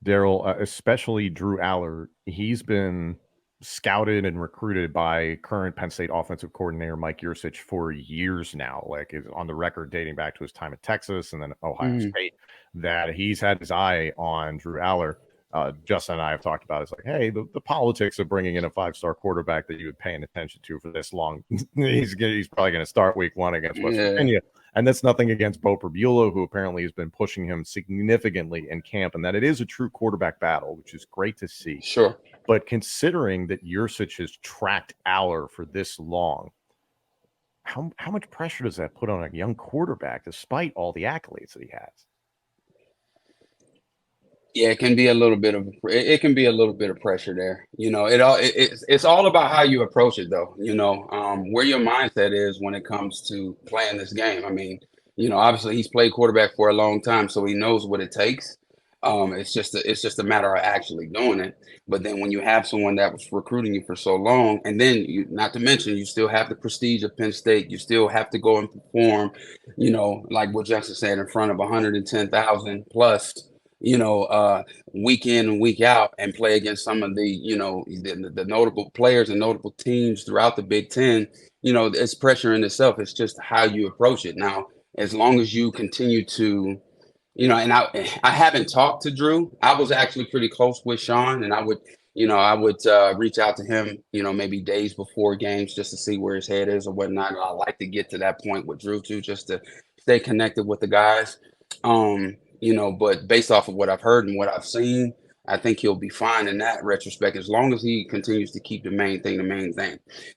Daryl, especially Drew Allar, he's been scouted and recruited by current Penn State offensive coordinator Mike Yursich for years now. Like is on the record dating back to his time at Texas and then Ohio State, that he's had his eye on Drew Allar. Justin and I have talked about it's like, hey, the politics of bringing in a 5-star quarterback that you've been paying attention to for this long, he's probably going to start week 1 against West Virginia. And that's nothing against Bo Pribula, who apparently has been pushing him significantly in camp, and that it is a true quarterback battle, which is great to see. Sure. But considering that Yursich has tracked Allar for this long, how much pressure does that put on a young quarterback, despite all the accolades that he has? Yeah, it can be a little bit of pressure there. It's all about how you approach it, though. Where your mindset is when it comes to playing this game. I mean, obviously he's played quarterback for a long time, so he knows what it takes. It's just a matter of actually doing it. But then when you have someone that was recruiting you for so long, and then not to mention you still have the prestige of Penn State, you still have to go and perform, like what Justin said, in front of 110,000 plus. Week in and week out, and play against some of the notable players and notable teams throughout the Big Ten. It's pressure in itself. It's just how you approach it. Now, as long as you continue to, and I haven't talked to Drew. I was actually pretty close with Sean, and I would reach out to him, maybe days before games just to see where his head is or whatnot. I like to get to that point with Drew too, just to stay connected with the guys. But based off of what I've heard and what I've seen, I think he'll be fine in that retrospect as long as he continues to keep the main thing.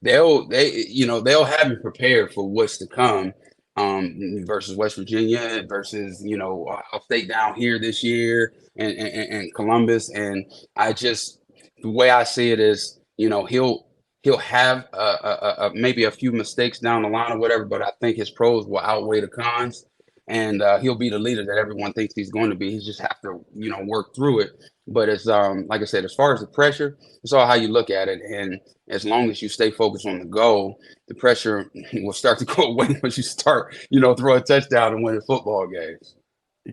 They'll have him prepared for what's to come, versus West Virginia, versus Ohio State down here this year, and Columbus. And the way I see it is, he'll have maybe a few mistakes down the line or whatever, but I think his pros will outweigh the cons. And he'll be the leader that everyone thinks he's going to be. He just have to, work through it. But it's like I said, as far as the pressure, it's all how you look at it. And as long as you stay focused on the goal, the pressure will start to go away once you start, throw a touchdown and winning football games.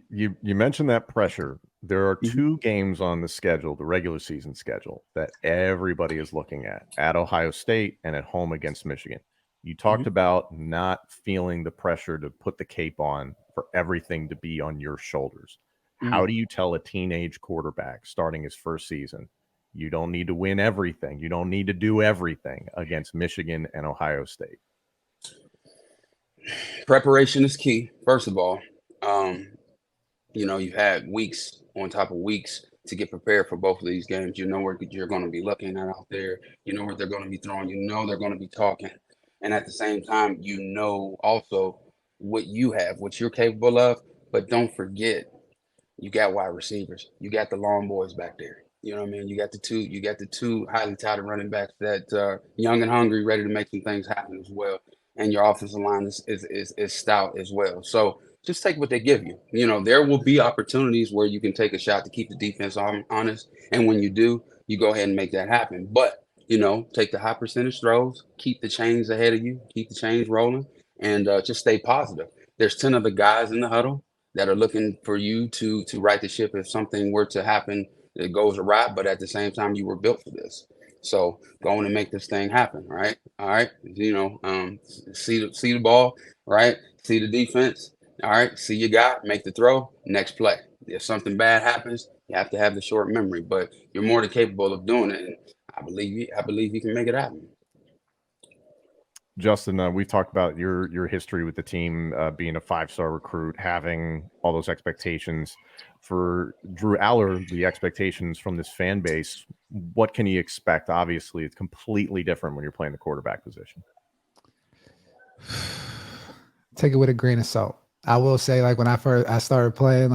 You mentioned that pressure. There are 2 games on the schedule, the regular season schedule, that everybody is looking at Ohio State and at home against Michigan. You talked about not feeling the pressure to put the cape on for everything to be on your shoulders. How do you tell a teenage quarterback starting his first season, you don't need to win everything, you don't need to do everything against Michigan and Ohio State? Preparation is key, first of all. You've had weeks on top of weeks to get prepared for both of these games. You know where you're going to be looking at out there. You know what they're going to be throwing. They're going to be talking. And at the same time, also what you have, what you're capable of. But don't forget, you got wide receivers. You got the long boys back there. You know what I mean? You got the two highly touted running backs that young and hungry, ready to make some things happen as well. And your offensive line is stout as well. So just take what they give you. There will be opportunities where you can take a shot to keep the defense honest. And when you do, you go ahead and make that happen. But take the high percentage throws, keep the chains ahead of you, keep the chains rolling, and just stay positive. There's 10 other guys in the huddle that are looking for you to right the ship if something were to happen that goes awry, but at the same time, you were built for this. So go on and make this thing happen, right? All right. See the ball, right? See the defense. All right. See your guy, make the throw, next play. If something bad happens, you have to have the short memory, but you're more than capable of doing it. And I believe you can make it happen. Justin, we've talked about your history with the team, being a 5-star recruit, having all those expectations. For Drew Allar, the expectations from this fan base, what can he expect? Obviously, it's completely different when you're playing the quarterback position. Take it with a grain of salt. I will say, like, when I started playing,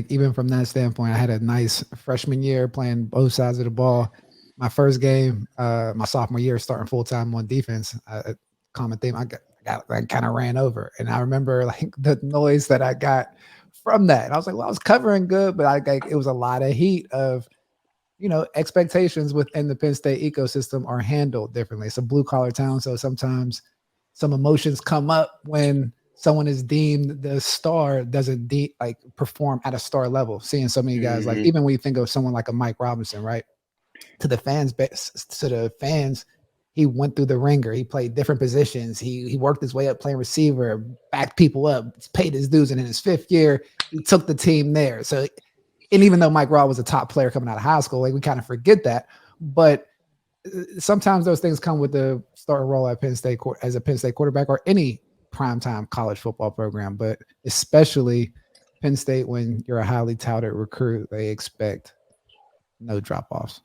even from that standpoint, I had a nice freshman year playing both sides of the ball. My first game, my sophomore year, starting full time on defense, common theme, I kind of ran over, and I remember the noise that I got from that. And I was like, well, I was covering good, but it was a lot of heat of, expectations within the Penn State ecosystem are handled differently. It's a blue collar town, so sometimes some emotions come up when someone is deemed the star doesn't like perform at a star level. Seeing so many guys, like even when you think of someone like a Mike Robinson, right? To the fans, he went through the ringer. He played different positions. He worked his way up playing receiver, backed people up, paid his dues, and in his 5th year, he took the team there. So, and even though Mike Robb was a top player coming out of high school, like we kind of forget that, but sometimes those things come with the starting role at Penn State as a Penn State quarterback or any primetime college football program, but especially Penn State when you're a highly touted recruit, they expect no drop-offs.